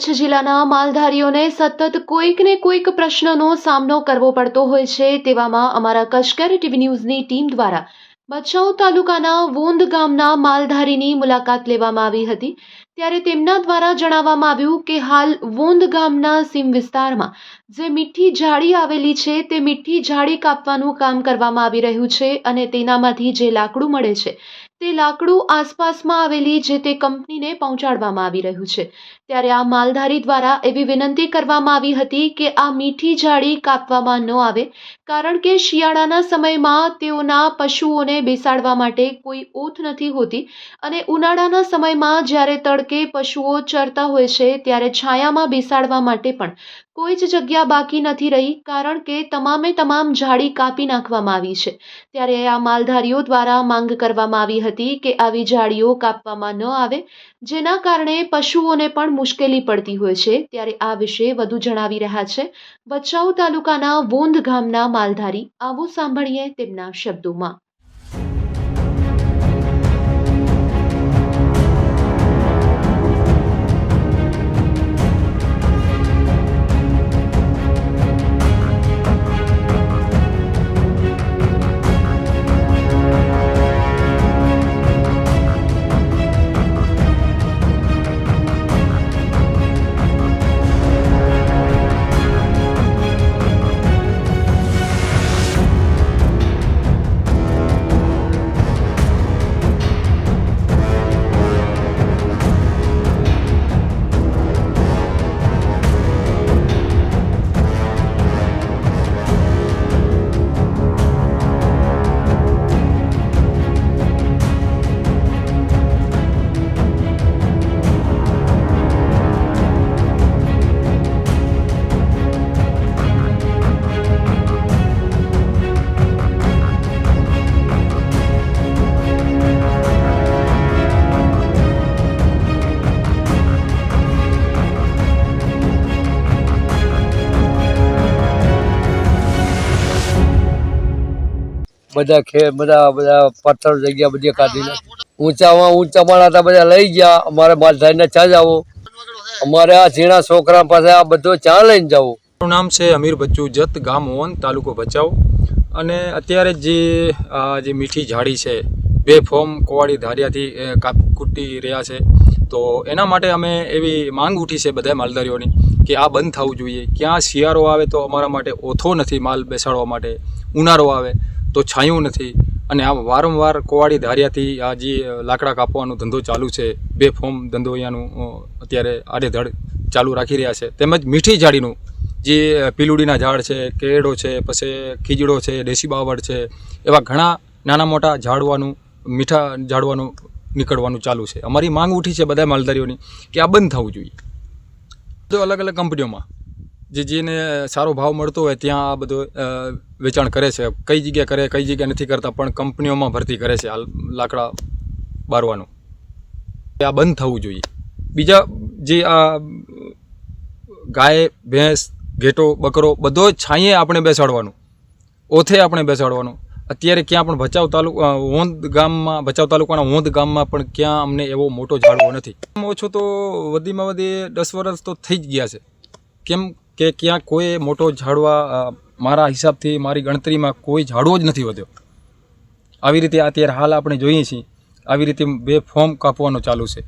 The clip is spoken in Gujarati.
કચ્છ જિલ્લાના માલધારીઓને સતત કોઈક ને કોઈક પ્રશ્નનો સામનો કરવો પડતો હોય છે। તેવામાં અમારા કશ્કેર ટીવી ન્યૂઝની ટીમ દ્વારા ભચાઉ તાલુકાના વોંધ ગામના માલધારીની મુલાકાત લેવામાં આવી હતી। ત્યારે તેમના દ્વારા જણાવવામાં આવ્યું કે હાલ વોંધ ગામના સીમ વિસ્તારમાં જે મીઠી જાળી આવેલી છે તે મીઠી જાળી કાપવાનું કામ કરવામાં આવી રહ્યું છે અને તેનામાંથી જે લાકડું મળે છે તે લાકડું આસપાસમાં આવેલી જે તે કંપનીને પહોંચાડવામાં આવી રહ્યું છે। ત્યારે આ માલધારી દ્વારા એવી વિનંતી કરવામાં આવી હતી કે આ મીઠી જાળી કાપવામાં ન આવે, કારણ કે શિયાળાના સમયમાં તેઓના પશુઓને બેસાડવા માટે કોઈ ઓથ નથી હોતી અને ઉનાળાના સમયમાં જ્યારે તડકે પશુઓ ચરતા હોય છે ત્યારે છાયામાં બેસાડવા માટે પણ કોઈ જ જગ્યા બાકી નથી રહી, કારણ કે તમામે તમામ જાળી કાપી નાખવામાં આવી છે। ત્યારે આ માલધારીઓ દ્વારા માંગ કરવામાં આવી હતી કે આવી જાળીઓ કાપવામાં ન આવે, જેના કારણે પશુઓને પણ મુશ્કેલી પડતી હોય છે। ત્યારે આ વિશે વધુ જણાવી રહ્યા છે ભચાઉ તાલુકાના વોંધ ગામના માલધારી। આવો સાંભળીએ તેમના શબ્દોમાં। બધા પથ્થર જગ્યા બધી કાઢીને ઊંચા માળા હતા બધા લઈ ગયા। અમારે માલધારીને ચા જાવો, અમારે આ ઝીણા છોકરા પાસે આ બધો ચા લઈને જવું। મારું નામ છે અમીર બચ્ચુ જત, ગામ વોંધ, તાલુકો ભચાઉ। અને અત્યારે જે મીઠી જાળી છે બે ફોર્મ કોવાડી ધારિયાથી કૂટી રહ્યા છે, તો એના માટે અમે એવી માંગ ઉઠી છે બધા માલધારીઓની કે આ બંધ થવું જોઈએ। ક્યાં શિયાળો આવે તો અમારા માટે ઓથો નથી માલ બેસાડવા માટે, ઉનાળો આવે તો છાંયું નથી, અને આ વારંવાર કોવાડી ધારિયાથી આ જે લાકડા કાપવાનો ધંધો ચાલુ છે, બે ફોર્મ ધંધો અહીંયાનું અત્યારે આડેધડ ચાલુ રાખી રહ્યા છે। તેમજ મીઠી જાળીનું જે પીલુડીના ઝાડ છે, કેળો છે, પછી ખીજડો છે, દેશી બાવળ છે, એવા ઘણા નાના મોટા ઝાડવાનું મીઠા ઝાડવાનું નીકળવાનું ચાલુ છે। અમારી માંગ ઉઠી છે બધા માલધારીઓની કે આ બંધ થવું જોઈએ। તો અલગ અલગ કંપનીઓમાં જેને સારો ભાવ મળતો હોય ત્યાં આ બધું વેચાણ કરે છે, કઈ જગ્યા કરે કઈ જગ્યા નથી કરતા, પણ કંપનીઓમાં ભરતી કરે છે આ લાકડા બારવાનું। આ બંધ થવું જોઈએ। બીજા જે આ ગાય, ભેંસ, ઘેટો, બકરો બધો જ છાંયે આપણે બેસાડવાનું, ઓથે આપણે બેસાડવાનું। અત્યારે ક્યાં પણ ભચાઉ તાલુકાના વોંધ ગામમાં પણ ક્યાં અમને એવો મોટો ઝાડવો નથી। ઓછો તો વધીમાં વધી 10 વર્ષ તો થઈ જ ગયા છે। કેમ કે ક્યાં કોઈ મોટો ઝાડવા મારા હિસાબથી, મારી ગણતરીમાં કોઈ ઝાડવો જ નથી વધ્યો। આવી રીતે અત્યારે હાલ આપણે જોઈએ છીએ આવી રીતે બે ફોર્મ કાપવાનું ચાલુ છે।